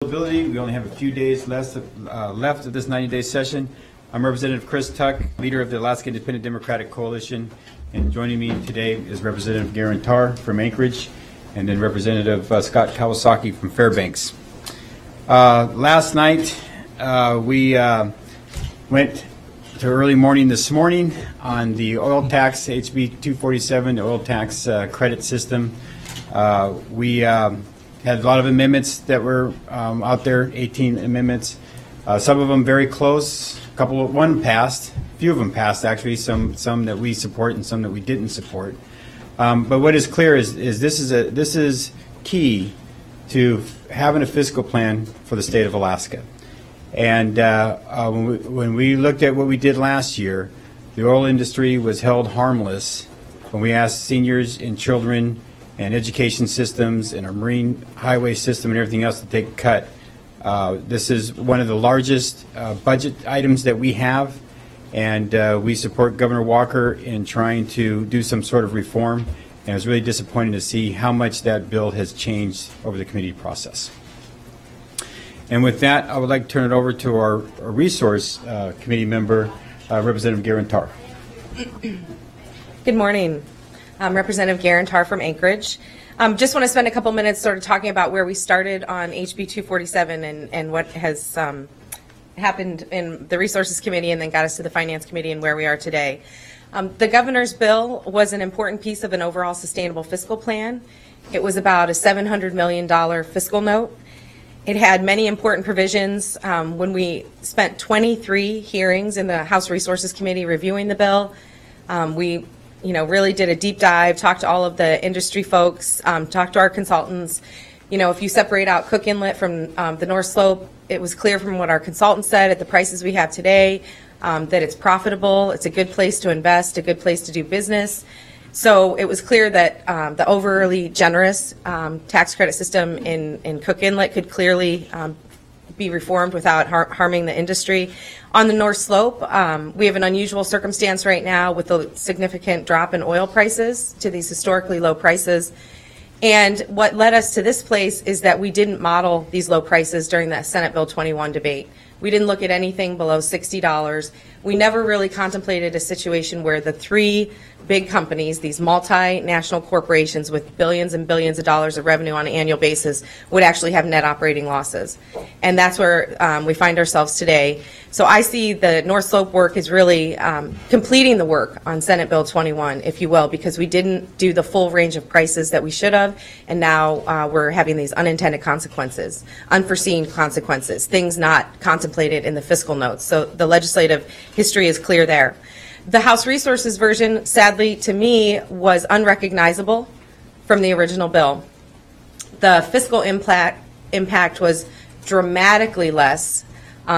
We only have a few days left of this 90-day session. I'm Representative Chris Tuck, leader of the Alaska Independent Democratic Coalition, and joining me today is Representative Geran Tarr from Anchorage, and then Representative Scott Kawasaki from Fairbanks. Last night we went to early morning this morning on the oil tax, HB 247, the oil tax credit system. We had a lot of amendments that were out there, 18 amendments. Some of them very close. One passed. A few of them passed, actually. Some that we support and some that we didn't support. But what is clear is this is key to having a fiscal plan for the state of Alaska. And when we looked at what we did last year, the oil industry was held harmless when we asked seniors and children and education systems and our marine highway system and everything else to take a cut. This is one of the largest budget items that we have, and we support Governor Walker in trying to do some sort of reform, and it's really disappointing to see how much that bill has changed over the committee process. And with that, I would like to turn it over to our resource committee member, Representative Geran Tarr. Good morning. I'm Representative Geran Tarr from Anchorage. Just want to spend a couple minutes sort of talking about where we started on HB 247 and what has happened in the Resources Committee and then got us to the Finance Committee and where we are today. The governor's bill was an important piece of an overall sustainable fiscal plan. It was about a $700 million fiscal note. It had many important provisions. When we spent 23 hearings in the House Resources Committee reviewing the bill, we really did a deep dive, talked to all of the industry folks, talked to our consultants. If you separate out Cook Inlet from the North Slope, it was clear from what our consultants said at the prices we have today that it's profitable, it's a good place to invest, a good place to do business. So it was clear that the overly generous tax credit system in Cook Inlet could clearly be reformed without harming the industry. On the North Slope, we have an unusual circumstance right now with a significant drop in oil prices to these historically low prices. And what led us to this place is that we didn't model these low prices during the Senate Bill 21 debate. We didn't look at anything below $60. We never really contemplated a situation where the three big companies, these multinational corporations with billions and billions of dollars of revenue on an annual basis, would actually have net operating losses. And that's where we find ourselves today. So I see the North Slope work is really completing the work on Senate Bill 21, if you will, because we didn't do the full range of prices that we should have, and now we're having these unintended consequences, unforeseen consequences, things not contemplated in the fiscal notes. So the legislative history is clear there. The House Resources version, sadly to me, was unrecognizable from the original bill. The fiscal impact was dramatically less,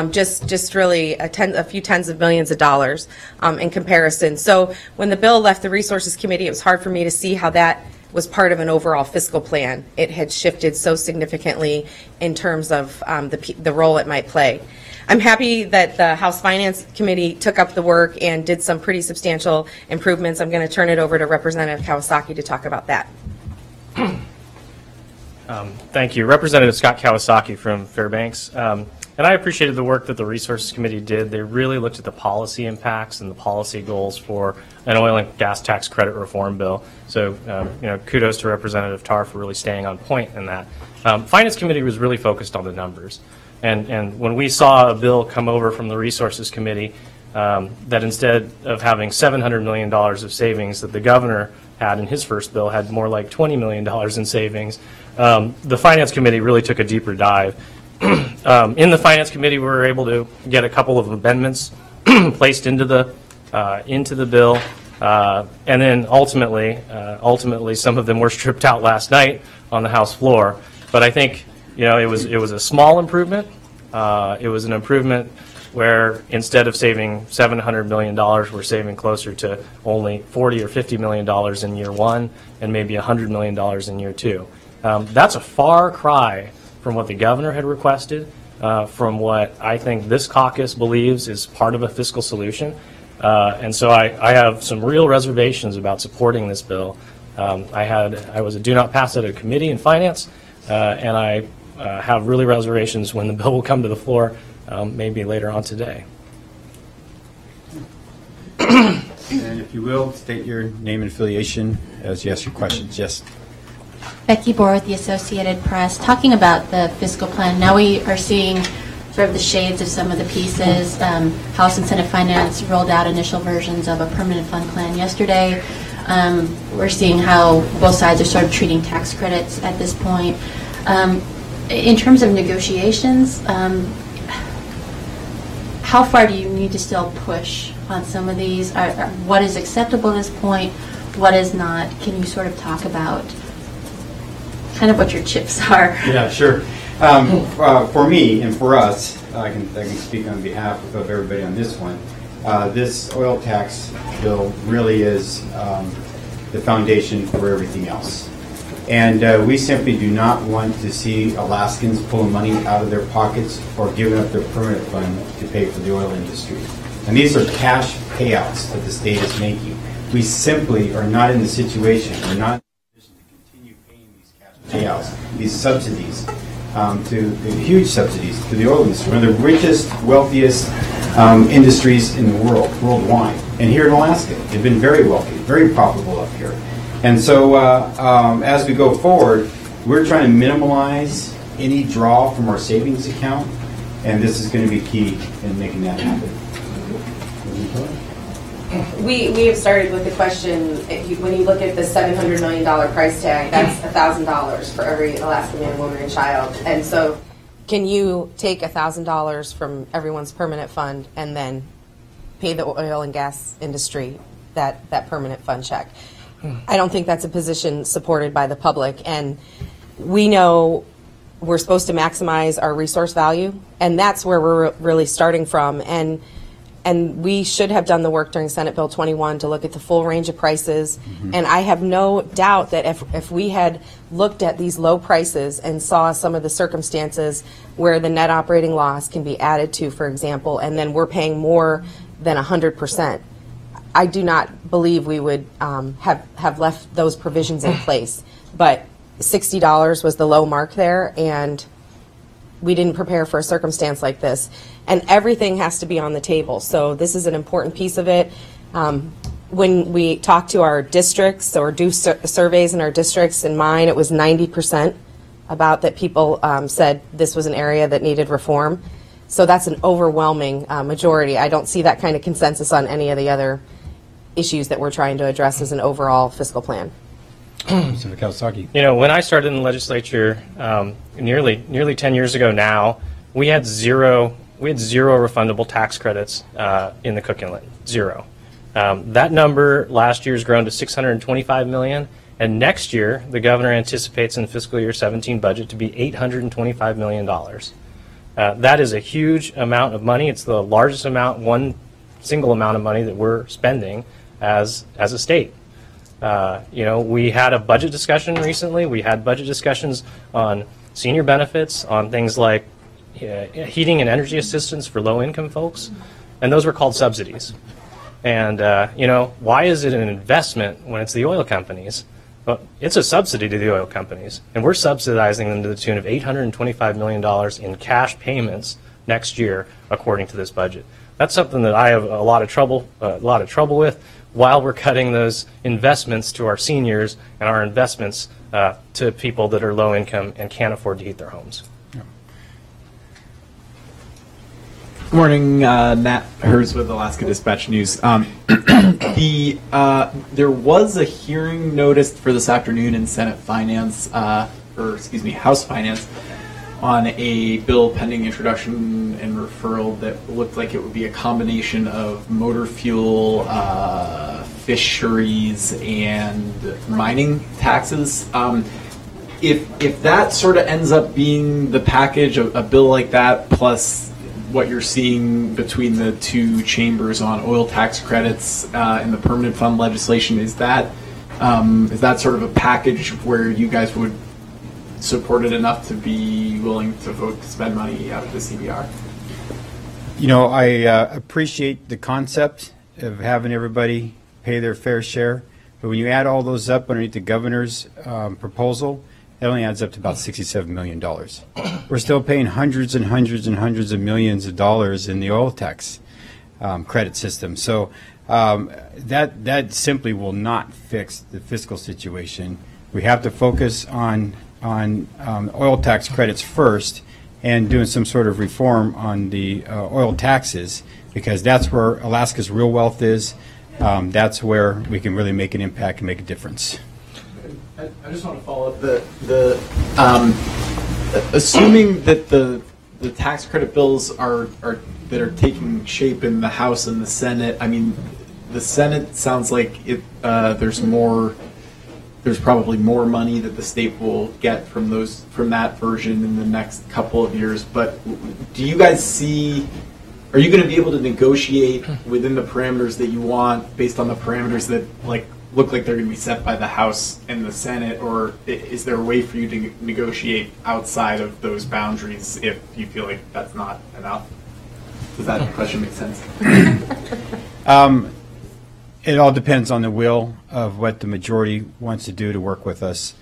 just really a few tens of millions of dollars in comparison. So when the bill left the Resources Committee, it was hard for me to see how that was part of an overall fiscal plan. It had shifted so significantly in terms of the role it might play. I'm happy that the House Finance Committee took up the work and did some pretty substantial improvements. I'm going to turn it over to Representative Kawasaki to talk about that. Thank you. Representative Scott Kawasaki from Fairbanks. And I appreciated the work that the Resources Committee did. They really looked at the policy impacts and the policy goals for an oil and gas tax credit reform bill. So, kudos to Representative Tarr for really staying on point in that. Finance Committee was really focused on the numbers. And when we saw a bill come over from the Resources Committee that instead of having $700 million of savings that the governor had in his first bill had more like $20 million in savings, the Finance Committee really took a deeper dive. In the Finance Committee, we were able to get a couple of amendments placed into the bill, and then ultimately, some of them were stripped out last night on the House floor. But I think it was a small improvement. It was an improvement where instead of saving $700 million, we're saving closer to only $40 or $50 million in year one and maybe $100 million in year two. That's a far cry from what the governor had requested, from what I think this caucus believes is part of a fiscal solution. And so I have some real reservations about supporting this bill. I was a do not pass at a committee in finance, and I have really reservations when the bill will come to the floor, maybe later on today. And if you will, state your name and affiliation as you ask your questions. Yes. Becky Bohr with the Associated Press. Talking about the fiscal plan, now we are seeing sort of the shades of some of the pieces. House and Senate Finance rolled out initial versions of a permanent fund plan yesterday. We're seeing how both sides are sort of treating tax credits at this point. In terms of negotiations, how far do you need to still push on some of these? What is acceptable at this point? What is not? Can you sort of talk about kind of what your chips are? Yeah, sure. For me and for us, I can speak on behalf of everybody on this one. This oil tax bill really is the foundation for everything else. And we simply do not want to see Alaskans pulling money out of their pockets or giving up their permanent fund to pay for the oil industry. And these are cash payouts that the state is making. We simply are not in the situation, we're not in a position to continue paying these cash payouts, these subsidies, huge subsidies to the oil industry, one of the richest, wealthiest industries in the world, worldwide. And here in Alaska, they've been very wealthy, very profitable up here. And so as we go forward, we're trying to minimize any draw from our savings account, and this is going to be key in making that happen. We have started with the question, when you look at the $700 million price tag, that's $1,000 for every Alaska man, woman, and child. And so can you take $1,000 from everyone's permanent fund and then pay the oil and gas industry that permanent fund check? I don't think that's a position supported by the public. And we know we're supposed to maximize our resource value, and that's where we're really starting from. And we should have done the work during Senate Bill 21 to look at the full range of prices. And I have no doubt that if we had looked at these low prices and saw some of the circumstances where the net operating loss can be added to, for example, and then we're paying more than 100%, I do not believe we would have left those provisions in place. But $60 was the low mark there, and we didn't prepare for a circumstance like this. And everything has to be on the table. So this is an important piece of it. When we talk to our districts or do surveys in our districts, in mine it was 90% about that people said this was an area that needed reform. So that's an overwhelming majority. I don't see that kind of consensus on any of the other issues that we're trying to address as an overall fiscal plan. Senator Kawasaki. You know, when I started in the legislature nearly 10 years ago now, we had zero refundable tax credits in the Cook Inlet. Zero. That number last year has grown to $625 million, and next year the governor anticipates in the fiscal year 17 budget to be $825 million. That is a huge amount of money. It's the largest amount, one single amount of money that we're spending as a state. You know, we had a budget discussion recently. We had budget discussions on senior benefits, on things like heating and energy assistance for low-income folks, and those were called subsidies. And, you know, why is it an investment when it's the oil companies? Well, it's a subsidy to the oil companies, and we're subsidizing them to the tune of $825 million in cash payments next year, according to this budget. That's something that I have a lot of trouble with, while we're cutting those investments to our seniors and our investments to people that are low income and can't afford to heat their homes. Good morning, Nat Hers with Alaska Dispatch News. There was a hearing noticed for this afternoon in Senate Finance, House Finance, on a bill pending introduction and referral that looked like it would be a combination of motor fuel, fisheries, and mining taxes. If that sort of ends up being the package, a bill like that plus what you're seeing between the two chambers on oil tax credits and the permanent fund legislation, is that sort of a package where you guys would support it enough to be willing to vote to spend money out of the CBR? You know, I appreciate the concept of having everybody pay their fair share, but when you add all those up underneath the governor's proposal, that only adds up to about $67 million. We're still paying hundreds and hundreds and hundreds of millions of dollars in the oil tax credit system. So that simply will not fix the fiscal situation. We have to focus on oil tax credits first and doing some sort of reform on the oil taxes, because that's where Alaska's real wealth is. That's where we can really make an impact and make a difference. I just want to follow up assuming that the tax credit bills that are taking shape in the House and the Senate. I mean, the Senate sounds like there's probably more money that the state will get from that version in the next couple of years. But do you guys see? Are you going to be able to negotiate within the parameters that you want, based on the parameters that look like they're going to be set by the House and the Senate, or is there a way for you to negotiate outside of those boundaries if you feel like that's not enough? Does that question make sense? It all depends on the will of what the majority wants to do to work with us.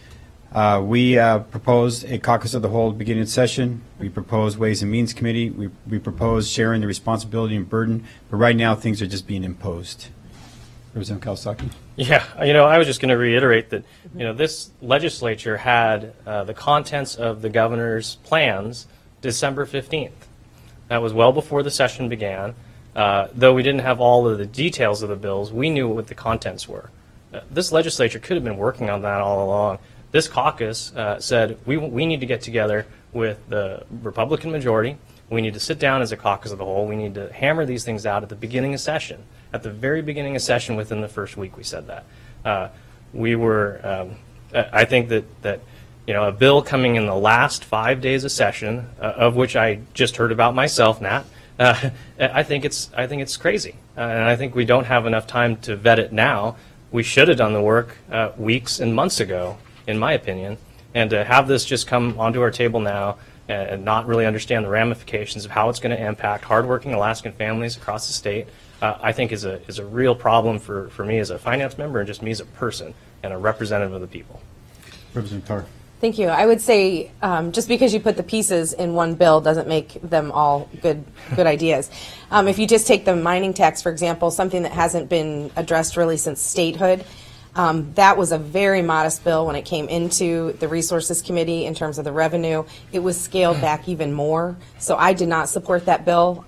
We proposed a caucus of the whole beginning of session. We proposed Ways and Means Committee. We proposed sharing the responsibility and burden. But right now, things are just being imposed. Representative Kawasaki. Yeah, I was just going to reiterate that, this legislature had the contents of the governor's plans December 15th. That was well before the session began. Though we didn't have all of the details of the bills, we knew what the contents were. This legislature could have been working on that all along. This caucus said we need to get together with the Republican majority. We need to sit down as a caucus of the whole. We need to hammer these things out at the beginning of session. At the very beginning of session, within the first week, we said that. We were, I think that a bill coming in the last 5 days of session, of which I just heard about myself, Nat, I think it's crazy. And I think we don't have enough time to vet it now. We should have done the work weeks and months ago, in my opinion. And to have this just come onto our table now and not really understand the ramifications of how it's going to impact hardworking Alaskan families across the state, I think is a real problem for me as a finance member and just me as a person and a representative of the people. Representative Tarr. Thank you. I would say just because you put the pieces in one bill doesn't make them all good ideas. If you just take the mining tax, for example, something that hasn't been addressed really since statehood, that was a very modest bill when it came into the Resources Committee in terms of the revenue. It was scaled back even more. So I did not support that bill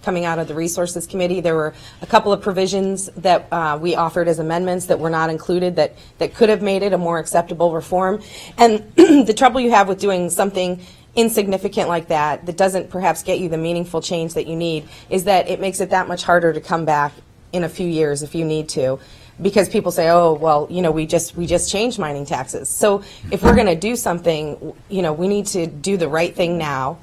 coming out of the Resources Committee. There were a couple of provisions that we offered as amendments that were not included that could have made it a more acceptable reform. And the trouble you have with doing something insignificant like that doesn't perhaps get you the meaningful change that you need is that it makes it that much harder to come back in a few years if you need to. Because people say, oh, well, we just changed mining taxes. So if we're going to do something, we need to do the right thing now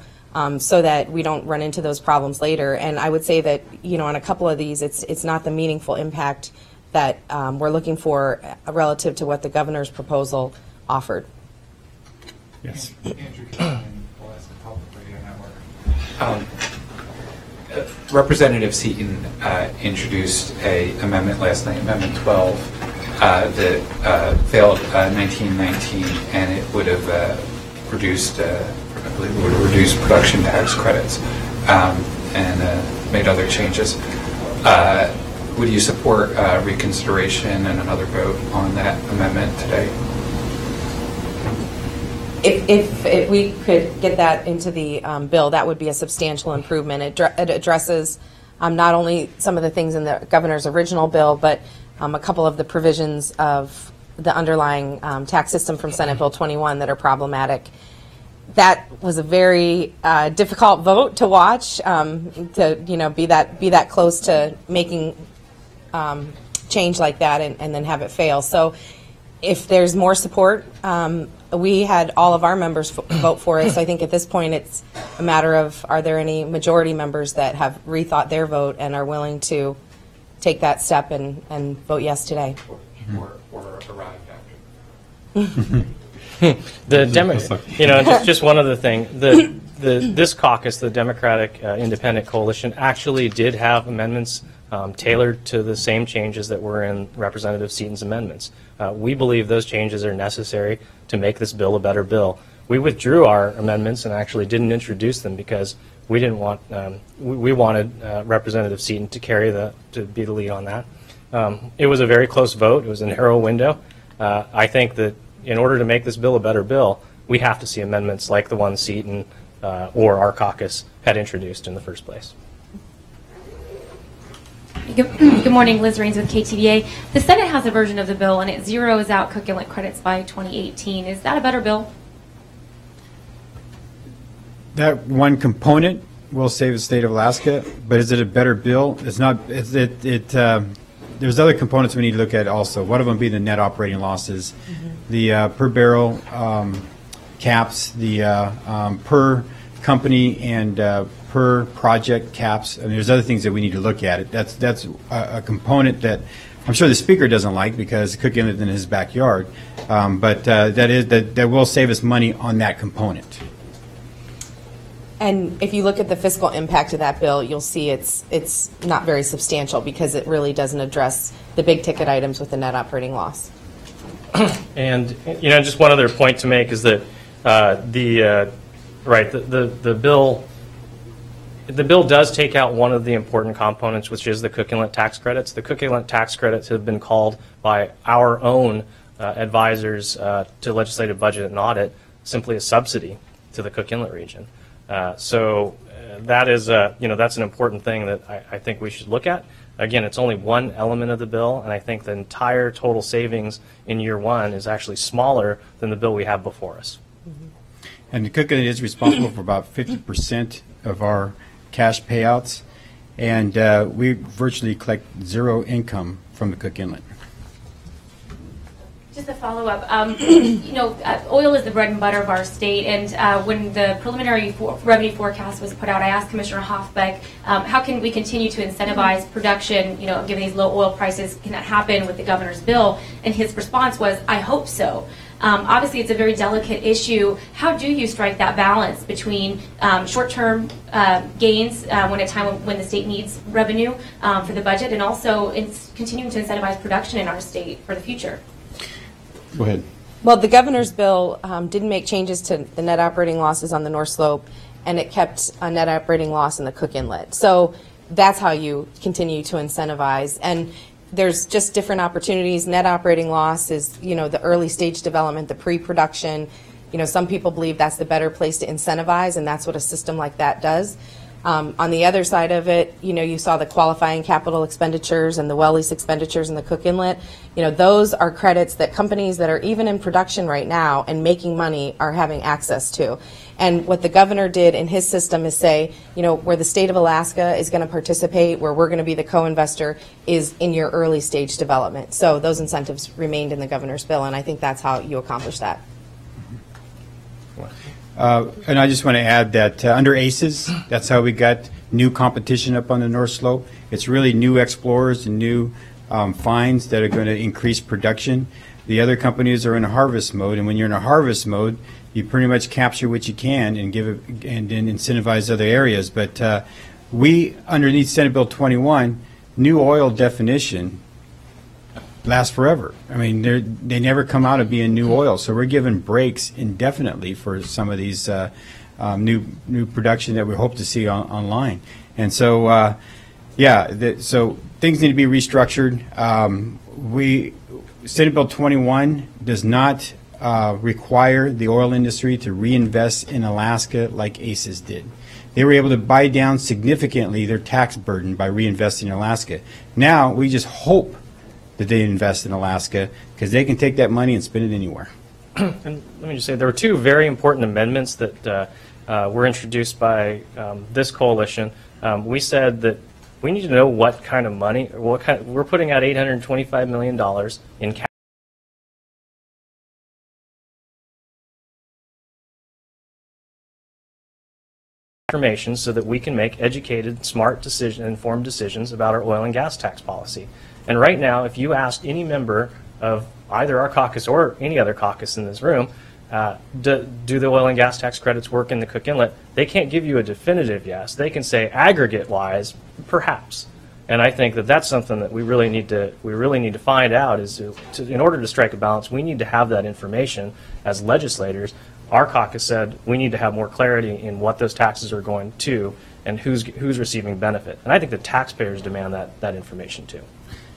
so that we don't run into those problems later. And I would say that, on a couple of these, it's not the meaningful impact that we're looking for relative to what the governor's proposal offered. Yes. Andrew Cameron, Alaska Public Radio Network. Representative Seaton introduced an amendment last night, Amendment 12, that failed 1919, and it would have reduced, I believe, it would have reduced production tax credits and made other changes. Would you support reconsideration and another vote on that amendment today? If we could get that into the bill, that would be a substantial improvement. It addresses not only some of the things in the governor's original bill, but a couple of the provisions of the underlying tax system from Senate Bill 21 that are problematic. That was a very difficult vote to watch, to be that close to making change like that and then have it fail. So if there's more support, we had all of our members vote for it, so I think at this point it's a matter of, are there any majority members that have rethought their vote and are willing to take that step and vote yes today? Or arrived after. Just one other thing. This caucus, the Democratic Independent Coalition, actually did have amendments tailored to the same changes that were in Representative Seaton's amendments. We believe those changes are necessary to make this bill a better bill. We withdrew our amendments and actually didn't introduce them because we didn't want, we wanted Representative Seaton to be the lead on that. It was a very close vote. It was a narrow window. I think that in order to make this bill a better bill, we have to see amendments like the one Seaton or our caucus had introduced in the first place. Good morning, Liz Raines with KTDA. The Senate has a version of the bill, and it zeroes out cook inlet credits by 2018. Is that a better bill? That one component will save the state of Alaska, but is it a better bill? It's not. There's other components we need to look at also. One of them being the net operating losses, the per barrel caps, the per company and per project caps. And there's other things that we need to look at. That's a component that I'm sure the speaker doesn't like because cook inlet in his backyard, but that will save us money on that component. And if you look at the fiscal impact of that bill, you'll see it's not very substantial because it really doesn't address the big ticket items with the net operating loss. And just one other point to make is that the bill does take out one of the important components, which is the cook inlet tax credits. The cook inlet tax credits have been called by our own advisors to legislative budget and audit simply a subsidy to the cook inlet region. So that is, that's an important thing that I think we should look at. Again, it's only one element of the bill, and I think the entire total savings in year one is actually smaller than the bill we have before us. And the cook inlet is responsible for about 50% of our cash payouts, and we virtually collect zero income from the cook inlet. Just a follow-up. Oil is the bread and butter of our state, and when the preliminary revenue forecast was put out, I asked Commissioner Hoffbeck, how can we continue to incentivize production, given these low oil prices? Can that happen with the governor's bill? And his response was, I hope so. Obviously, it's a very delicate issue. How do you strike that balance between short-term gains when the state needs revenue for the budget, and also continuing to incentivize production in our state for the future? Go ahead. Well, the governor's bill didn't make changes to the net operating losses on the North Slope, and it kept a net operating loss in the Cook Inlet. So that's how you continue to incentivize. And there's just different opportunities. Net operating loss is, the early stage development, the pre-production. Some people believe that's the better place to incentivize, and that's what a system like that does. On the other side of it, you saw the qualifying capital expenditures and the well lease expenditures in the Cook Inlet. Those are credits that companies that are even in production right now and making money are having access to. And what the governor did in his system is say, where the state of Alaska is going to participate, where we're going to be the co-investor, is in your early stage development. So those incentives remained in the governor's bill, and I think that's how you accomplish that. And I just want to add that under ACES, that's how we got new competition up on the North Slope. It's really new explorers and new finds that are going to increase production. The other companies are in a harvest mode, and when you're in a harvest mode, you pretty much capture what you can and give it, and then incentivize other areas. But we, underneath Senate Bill 21, new oil definition last forever. I mean, they never come out of being new oil, so we're giving breaks indefinitely for some of these new production that we hope to see online. And so, so things need to be restructured. Senate Bill 21 does not require the oil industry to reinvest in Alaska like ACES did. They were able to buy down significantly their tax burden by reinvesting in Alaska. Now we just hope that they invest in Alaska, because they can take that money and spend it anywhere. And let me just say, there were two very important amendments that were introduced by this coalition. We said that we need to know what kind of money, we're putting out $825 million in cash information so that we can make educated, smart informed decisions about our oil and gas tax policy. And right now, if you ask any member of either our caucus or any other caucus in this room, do the oil and gas tax credits work in the Cook Inlet, they can't give you a definitive yes. They can say aggregate-wise, perhaps. And I think that that's something that we really need to find out is in order to strike a balance, we need to have that information as legislators. Our caucus said we need to have more clarity in what those taxes are going to and who's receiving benefit. And I think the taxpayers demand that information too.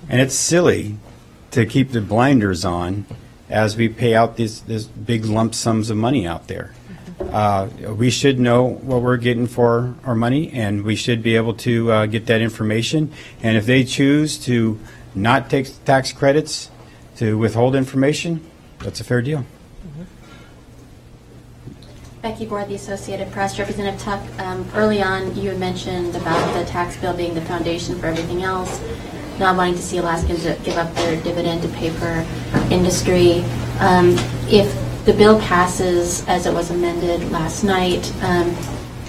And it's silly to keep the blinders on as we pay out these big lump sums of money out there. We should know what we're getting for our money, and we should be able to get that information. And if they choose to not take tax credits, to withhold information, that's a fair deal. Becky Board, the Associated Press. Representative Tuck, early on you had mentioned about the tax bill being the foundation for everything else, not wanting to see Alaskans give up their dividend to pay for industry. If the bill passes as it was amended last night,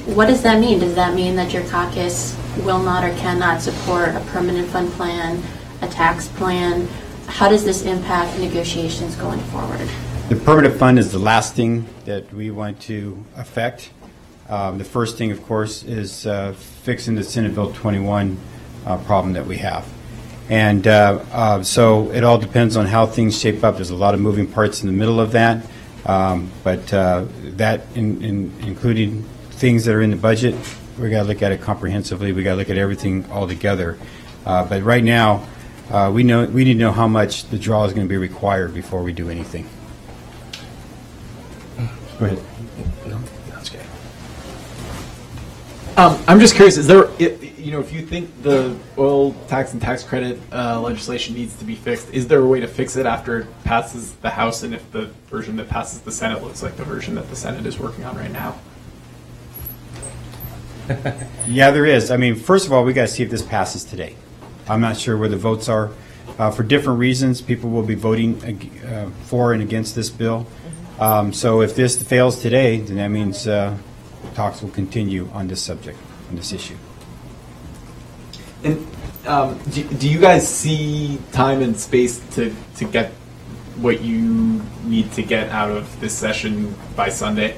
what does that mean? Does that mean that your caucus will not or cannot support a permanent fund plan, a tax plan? How does this impact negotiations going forward? The permanent fund is the last thing that we want to affect. The first thing, of course, is fixing the Senate Bill 21 problem that we have. And so it all depends on how things shape up. There's a lot of moving parts in the middle of that. But that, including things that are in the budget, we got to look at it comprehensively. We got to look at everything all together. But right now, we need to know how much the draw is going to be required before we do anything. Go ahead. No, that's okay. I'm just curious, is there, if you think the oil tax and tax credit legislation needs to be fixed, is there a way to fix it after it passes the House, and if the version that passes the Senate looks like the version that the Senate is working on right now? Yeah, there is. I mean, first of all, we got to see if this passes today. I'm not sure where the votes are. For different reasons, people will be voting for and against this bill. So if this fails today, then that means talks will continue on this subject, on this issue. And do you guys see time and space to get what you need to get out of this session by Sunday?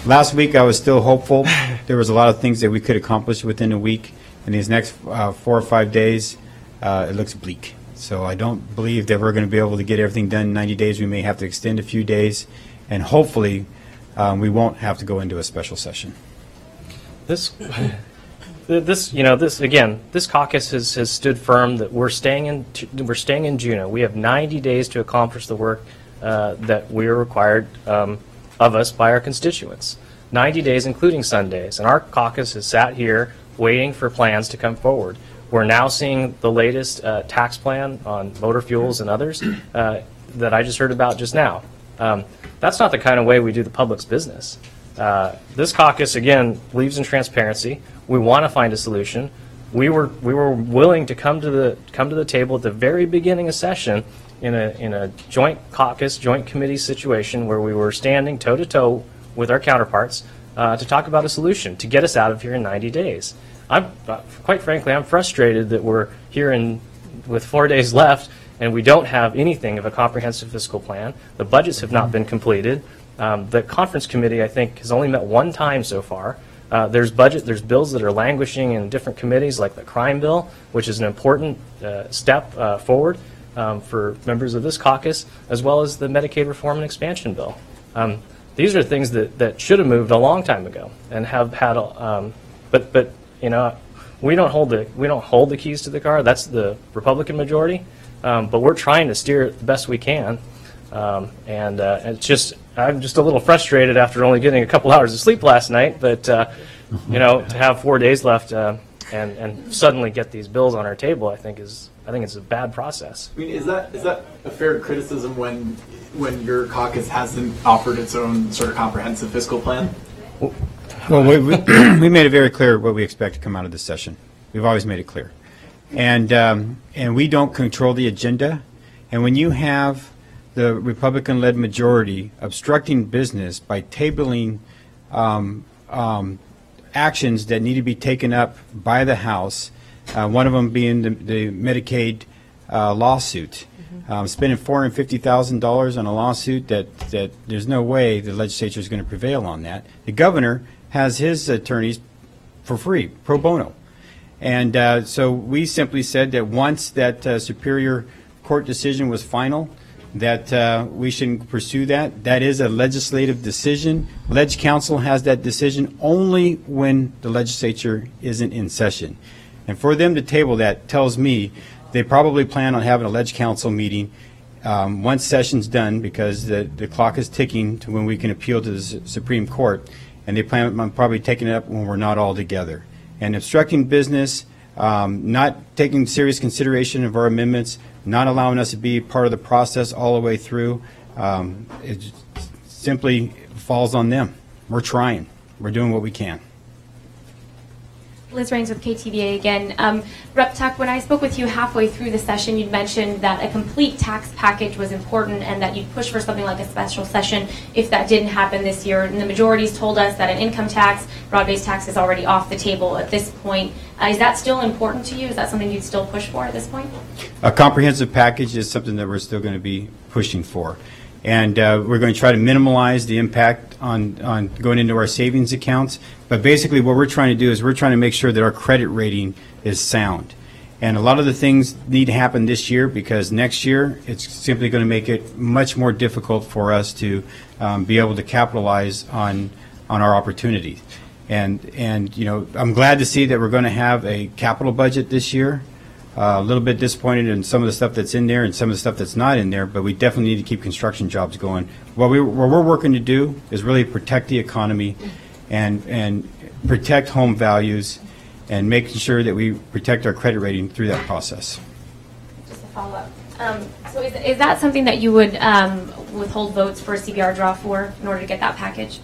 Last week I was still hopeful. There was a lot of things that we could accomplish within a week. In these next 4 or 5 days, it looks bleak. So I don't believe that we're going to be able to get everything done in 90 days. We may have to extend a few days, and hopefully we won't have to go into a special session. This caucus has stood firm that we're staying in Juneau. We have 90 days to accomplish the work that we are required of us by our constituents. 90 days, including Sundays, and our caucus has sat here waiting for plans to come forward. We're now seeing the latest tax plan on motor fuels and others that I just heard about just now. That's not the kind of way we do the public's business. This caucus, again, believes in transparency. We want to find a solution. We were willing to come to the table at the very beginning of session in a joint caucus, joint committee situation where we were standing toe to toe with our counterparts to talk about a solution to get us out of here in 90 days. Quite frankly, I'm frustrated that we're here with 4 days left and we don't have anything of a comprehensive fiscal plan. The budgets have not been completed. The conference committee, I think, has only met one time so far. There's bills that are languishing in different committees, like the crime bill, which is an important step forward for members of this caucus, as well as the Medicaid reform and expansion bill. These are things that should have moved a long time ago and have had, but we don't hold the keys to the car. That's the Republican majority, but we're trying to steer it the best we can. I'm just a little frustrated after only getting a couple hours of sleep last night. But to have 4 days left and suddenly get these bills on our table, I think it's a bad process. I mean, is that a fair criticism when your caucus hasn't offered its own sort of comprehensive fiscal plan? Well, we made it very clear what we expect to come out of this session. We've always made it clear, and we don't control the agenda. And when you have the Republican-led majority obstructing business by tabling actions that need to be taken up by the House, one of them being the Medicaid lawsuit, spending $450,000 on a lawsuit that there's no way the legislature is going to prevail on that. The governor has his attorneys for free, pro bono. And so we simply said that once that Superior Court decision was final, that we shouldn't pursue that. That is a legislative decision. Leg Council has that decision only when the legislature isn't in session. And for them to table that tells me they probably plan on having a Leg Council meeting once session's done, because the clock is ticking to when we can appeal to the Supreme Court. And they plan on probably taking it up when we're not all together. And obstructing business, not taking serious consideration of our amendments, not allowing us to be part of the process all the way through, it simply falls on them. We're trying. We're doing what we can. Liz Raines with KTVA again. Rep. Tuck, when I spoke with you halfway through the session, you'd mentioned that a complete tax package was important and that you'd push for something like a special session if that didn't happen this year. And the majority's told us that an income tax, broad-based tax, is already off the table at this point. Is that still important to you? Is that something you'd still push for at this point? A comprehensive package is something that we're still going to be pushing for. And we're going to try to minimize the impact on going into our savings accounts. But basically what we're trying to do is we're trying to make sure that our credit rating is sound. And a lot of the things need to happen this year, because next year it's simply going to make it much more difficult for us to be able to capitalize on our opportunities. And you know, I'm glad to see that we're going to have a capital budget this year. A little bit disappointed in some of the stuff that's in there and some of the stuff that's not in there, but we definitely need to keep construction jobs going. What we're working to do is really protect the economy and protect home values and making sure that we protect our credit rating through that process. Just a follow-up. So is that something that you would withhold votes for a CBR draw for in order to get that package?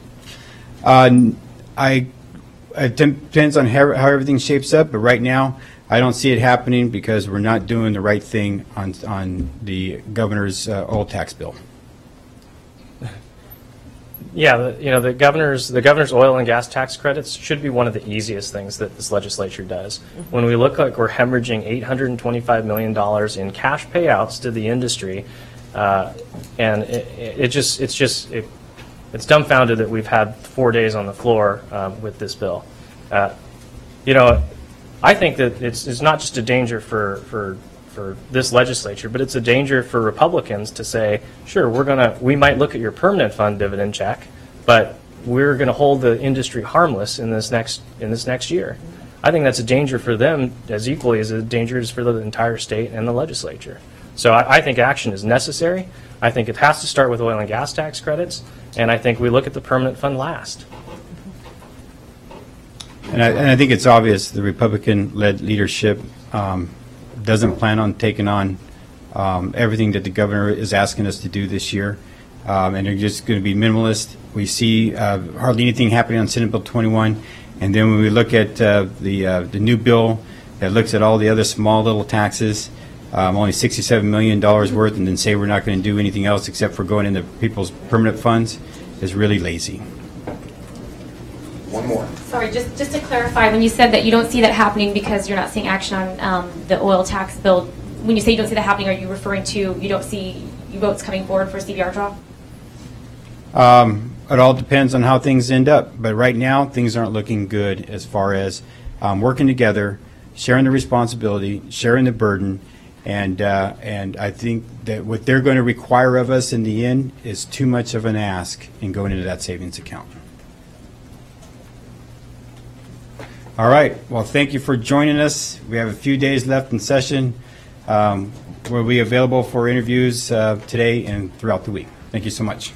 It depends on how everything shapes up, but right now I don't see it happening because we're not doing the right thing on the governor's oil tax bill. Yeah, the governor's oil and gas tax credits should be one of the easiest things that this legislature does. When we look like we're hemorrhaging $825 million in cash payouts to the industry, and it's dumbfounded that we've had 4 days on the floor with this bill. I think that it's not just a danger for this legislature, but it's a danger for Republicans to say, sure, we might look at your permanent fund dividend check, but we're going to hold the industry harmless in this next year. I think that's a danger for them as equally as a danger is for the entire state and the legislature. So I think action is necessary. I think it has to start with oil and gas tax credits, and I think we look at the permanent fund last. And I think it's obvious the Republican-led leadership doesn't plan on taking on everything that the governor is asking us to do this year, and they're just going to be minimalist. We see hardly anything happening on Senate Bill 21, and then when we look at the new bill that looks at all the other small little taxes, only $67 million worth, and then say we're not going to do anything else except for going into people's permanent funds, is really lazy. One more. Sorry, just to clarify, when you said that you don't see that happening because you're not seeing action on the oil tax bill, when you say you don't see that happening, are you referring to you don't see votes coming forward for a CBR draw? It all depends on how things end up. But right now, things aren't looking good as far as working together, sharing the responsibility, sharing the burden, and I think that what they're going to require of us in the end is too much of an ask in going into that savings account. All right. Well, thank you for joining us. We have a few days left in session. We'll be available for interviews today and throughout the week. Thank you so much.